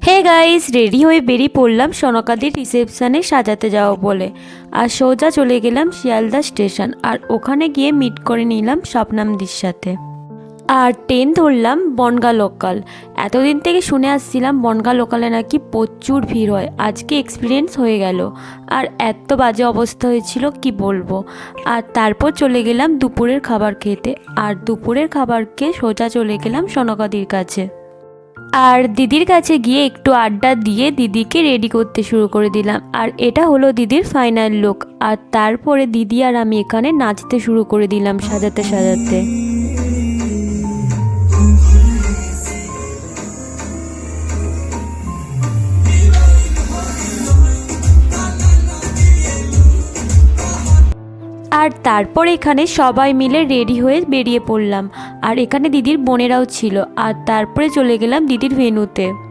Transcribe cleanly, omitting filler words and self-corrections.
Hey guys, ready হয়ে বেরিয়ে পড়লাম সনকাদির রিসেপশানে সাজাতে যাওয়া বলে। আর সোজা চলে গেলাম শিয়ালদা স্টেশন, আর ওখানে গিয়ে মিট করে নিলাম স্বপ্নামদির সাথে। আর ট্রেন ধরলাম বনগাঁ লোকাল। এতদিন থেকে শুনে আসছিলাম বনগাঁ লোকালে নাকি প্রচুর ভিড় হয়, আজকে এক্সপিরিয়েন্স হয়ে গেল। আর এত বাজে অবস্থা হয়েছিল কি বলবো। আর তারপর চলে গেলাম দুপুরের খাবার খেতে, আর দুপুরের খাবার খেয়ে সোজা চলে গেলাম সনকাদির কাছে। আর দিদির কাছে গিয়ে একটু আড্ডা দিয়ে দিদিকে রেডি করতে শুরু করে দিলাম। আর এটা হলো দিদির ফাইনাল লুক। আর তারপরে দিদি আর আমি এখানে নাচতে শুরু করে দিলাম সাজাতে সাজাতে। আর তারপর এখানে সবাই মিলে রেডি হয়ে বেরিয়ে পড়লাম। আর এখানে দিদির বোনেরাও ছিল। আর তারপরে চলে গেলাম দিদির ভেন্যুতে।